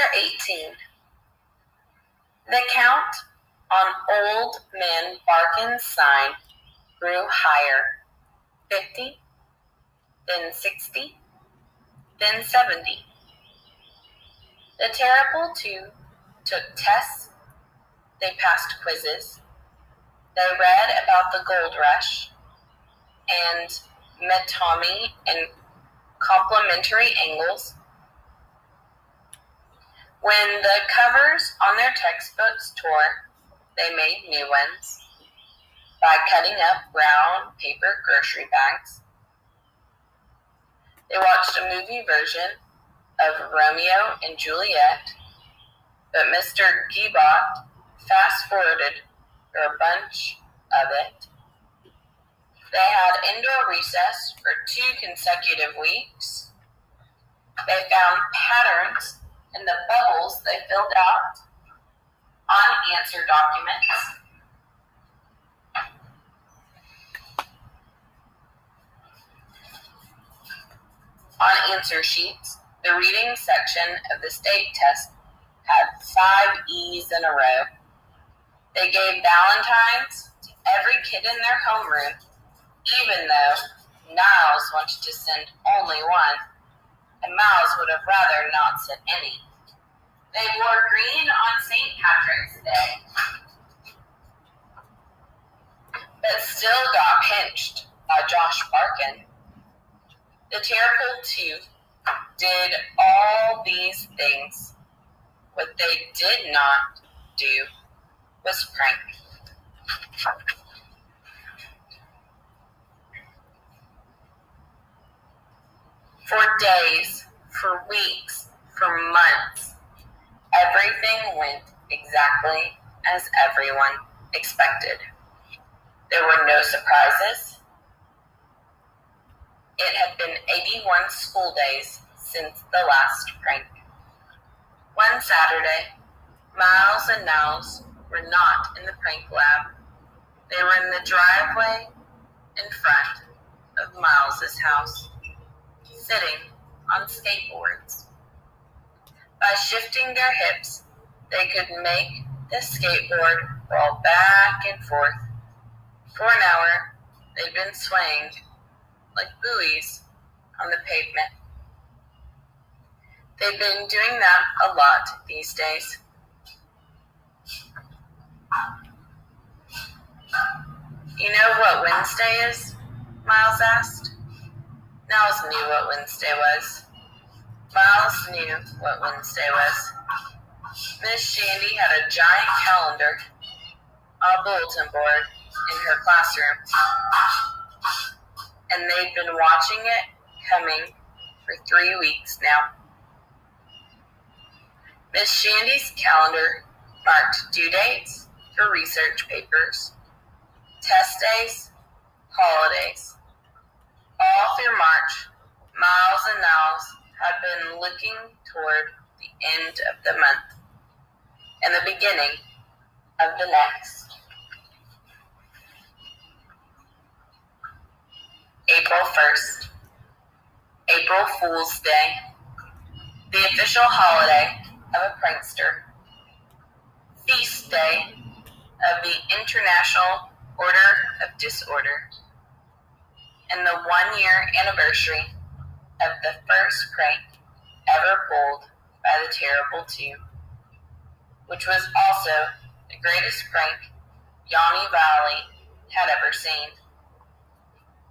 Chapter 18. The count on Old Man Barkin's sign grew higher. 50, then 60, then 70. The Terrible Two took tests. They passed quizzes. They read about the gold rush and met Tommy in complimentary angles. When the covers on their textbooks tore, they made new ones by cutting up brown paper grocery bags. They watched a movie version of Romeo and Juliet, but Mr. Giebot fast-forwarded a bunch of it. They had indoor recess for 2 consecutive weeks. They found patterns in the bubbles they filled out on answer documents. On answer sheets, the reading section of the state test had 5 E's in a row. They gave Valentines to every kid in their homeroom, even though Niles wanted to send only one, and Miles would have rather not sent any. They wore green on St. Patrick's Day, but still got pinched by Josh Barkin. The Terrible Two did all these things. What they did not do was prank. For days, for weeks, for months, everything went exactly as everyone expected. There were no surprises. It had been 81 school days since the last prank. One Saturday, Miles and Niles were not in the prank lab. They were in the driveway in front of Miles's house, sitting on skateboards. By shifting their hips, they could make the skateboard roll back and forth. For an hour, they'd been swaying like buoys on the pavement. They've been doing that a lot these days. You know what Wednesday is? Miles asked. Niles knew what Wednesday was. Miles knew what Wednesday was. Miss Shandy had a giant calendar on a bulletin board in her classroom, and they'd been watching it coming for 3 weeks now. Miss Shandy's calendar marked due dates for research papers, test days, holidays. All through March, Miles and Niles had been looking toward the end of the month and the beginning of the next. April 1st, April Fool's Day, the official holiday of a prankster, feast day of the International Order of Disorder, and the 1-year anniversary of the first prank ever pulled by the Terrible Two, which was also the greatest prank Yanni Valley had ever seen.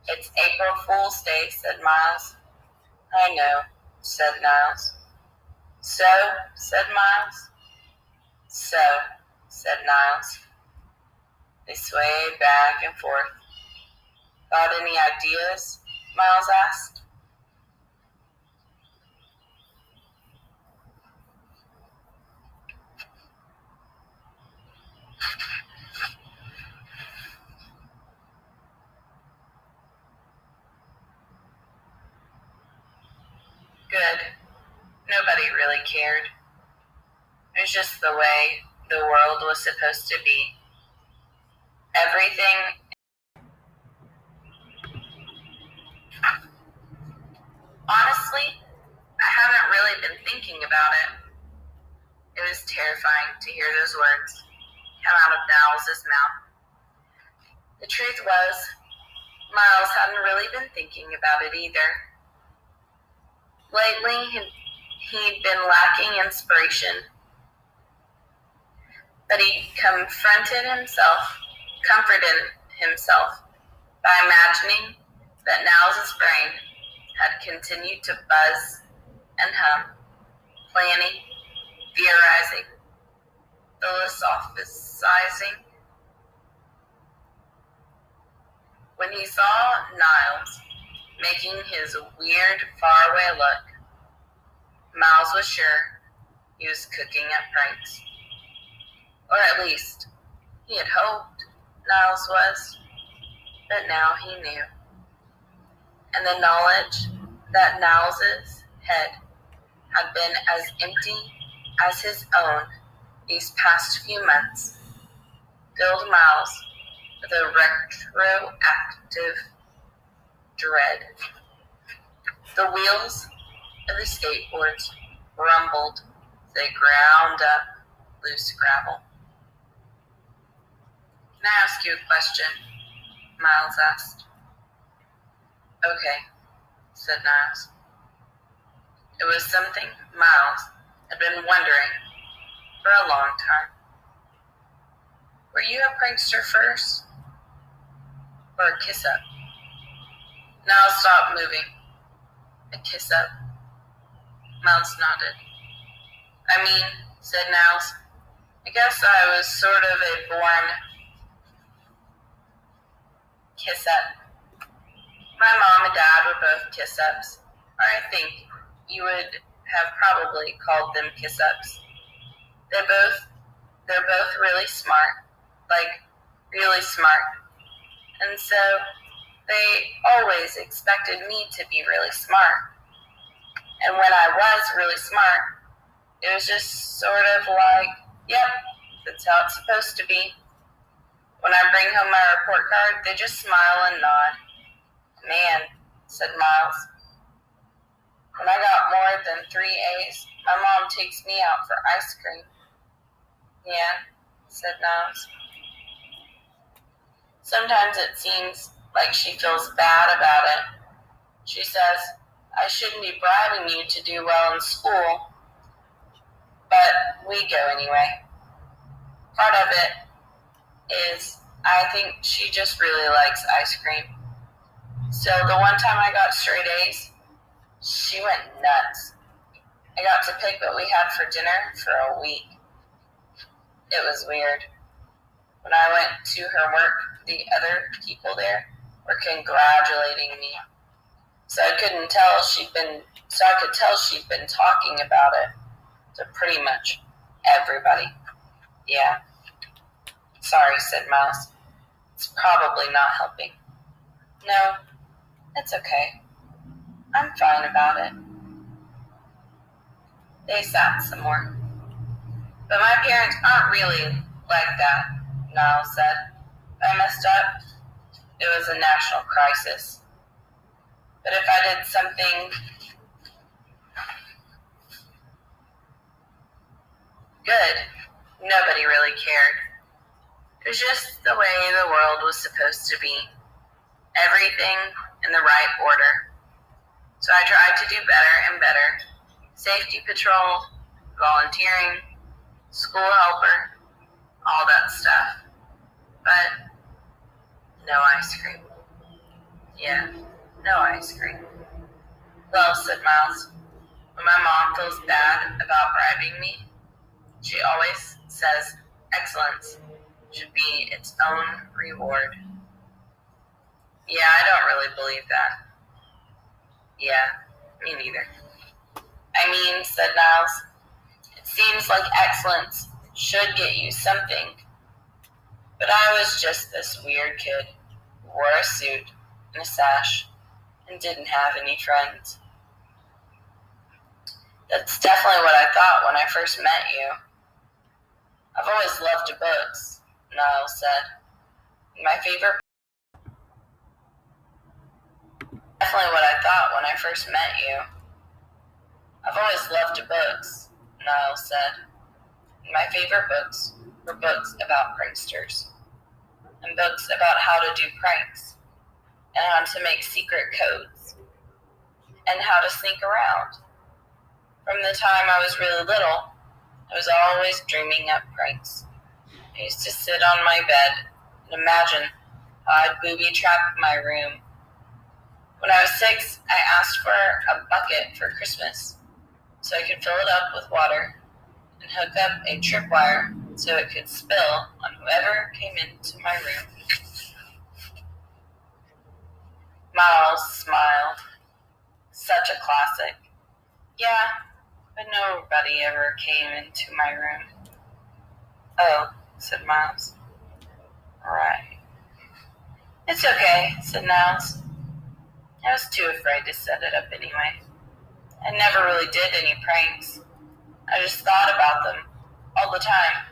It's April Fool's Day, said Miles. I know, said Niles. So, said Miles. So, said Niles. They swayed back and forth. Got any ideas? Miles asked. Good. Nobody really cared. It was just the way the world was supposed to be. Everything. Honestly, I haven't really been thinking about it. It was terrifying to hear those words come out of Niles' mouth. The truth was, Miles hadn't really been thinking about it either. Lately, he'd been lacking inspiration, but he comforted himself by imagining that Niles' brain had continued to buzz and hum, planning, theorizing, philosophizing. When he saw Niles making his weird, faraway look, Miles was sure he was cooking up pranks. Or at least, he had hoped Niles was, but now he knew. And the knowledge that Niles' head had been as empty as his own these past few months filled Miles with a retroactive dread. The wheels of the skateboards rumbled as they ground up loose gravel. "Can I ask you a question?" Miles asked. "Okay," said Niles. It was something Miles had been wondering for a long time. "Were you a prankster first? Or a kiss-up?" Niles stopped moving. "A kiss-up?" Miles nodded. "I mean," said Niles, "I guess I was sort of a born kiss-up. My mom and dad were both kiss-ups, or I think you would have probably called them kiss-ups. They're both really smart, like really smart. And so they always expected me to be really smart. And when I was really smart, it was just sort of like, yep, that's how it's supposed to be. When I bring home my report card, they just smile and nod." "Man," said Miles, "when I got more than 3 A's, my mom takes me out for ice cream." "Yeah," said Niles. "Sometimes it seems like she feels bad about it. She says, I shouldn't be bribing you to do well in school, but we go anyway. Part of it is I think she just really likes ice cream. So the one time I got straight A's, she went nuts. I got to pick what we had for dinner for a week. It was weird. When I went to her work, the other people there were congratulating me. So I could tell she'd been talking about it to pretty much everybody." "Yeah." "Sorry," said Miles. "It's probably not helping." "No, it's okay. I'm fine about it." They sat some more. "But my parents aren't really like that," Niles said. "If I messed up, it was a national crisis. But if I did something good, nobody really cared. It was just the way the world was supposed to be. Everything in the right order. So I tried to do better and better. Safety patrol, volunteering, school helper, all that stuff. But no ice cream." "Yeah, no ice cream." "Well," said Miles, "when my mom feels bad about bribing me, she always says excellence should be its own reward." "Yeah, I don't really believe that." "Yeah, me neither." "I mean," said Niles, "it seems like excellence should get you something. But I was just this weird kid who wore a suit and a sash and didn't have any friends." "That's definitely what I thought when I first met you." "I've always loved books," Niles said. "My favorite..." "Definitely what I thought when I first met you." "I've always loved books," Niles said. My favorite books were books about pranksters and books about how to do pranks and how to make secret codes and how to sneak around. From the time I was really little, I was always dreaming up pranks. I used to sit on my bed and imagine how I'd booby trap my room. When I was 6, I asked for a bucket for Christmas so I could fill it up with water and hook up a tripwire so it could spill on whoever came into my room. Miles smiled. Such a classic. Yeah, but nobody ever came into my room. Oh, said Miles. Right. It's okay, said Niles. I was too afraid to set it up anyway. I never really did any pranks. I just thought about them all the time.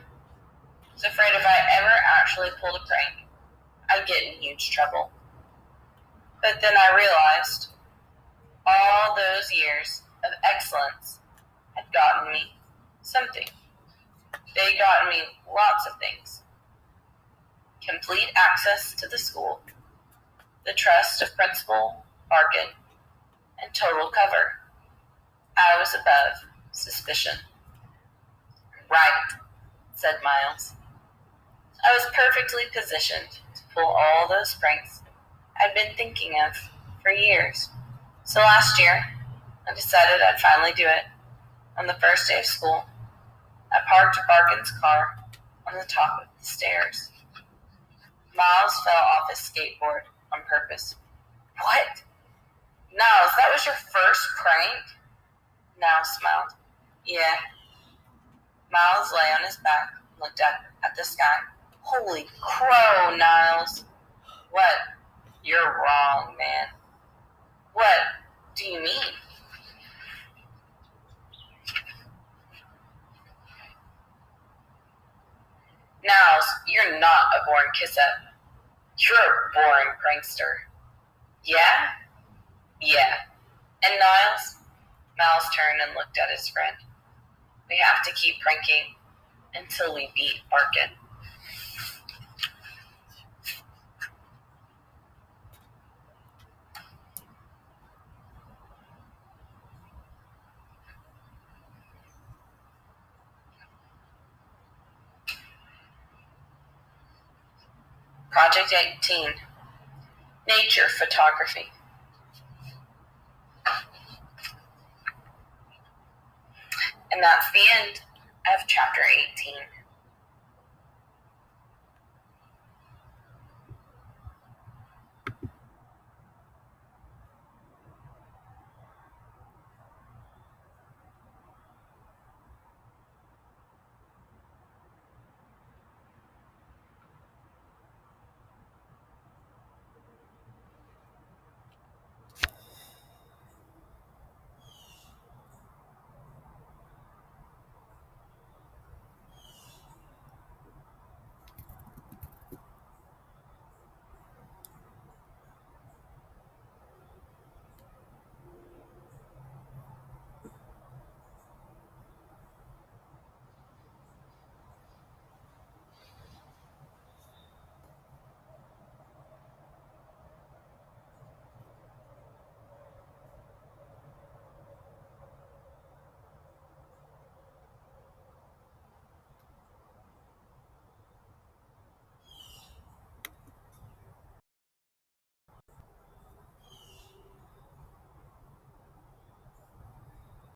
I was afraid if I ever actually pulled a prank, I'd get in huge trouble. But then I realized all those years of excellence had gotten me something. They gotten me lots of things. Complete access to the school, the trust of Principal Barkin, and total cover. I was above suspicion. Right, said Miles. I was perfectly positioned to pull all those pranks I'd been thinking of for years. So last year, I decided I'd finally do it. On the first day of school, I parked Barkin's car on the top of the stairs. Miles fell off his skateboard on purpose. What? Niles, that was your first prank? Niles smiled. Yeah. Miles lay on his back and looked up at the sky. Holy crow, Niles. What? You're wrong, man. What do you mean? Niles, you're not a born kiss-up. You're a boring prankster. Yeah? Yeah. And Niles? Miles turned and looked at his friend. We have to keep pranking until we beat Barkin. Project 18, Nature Photography. And that's the end of chapter 18.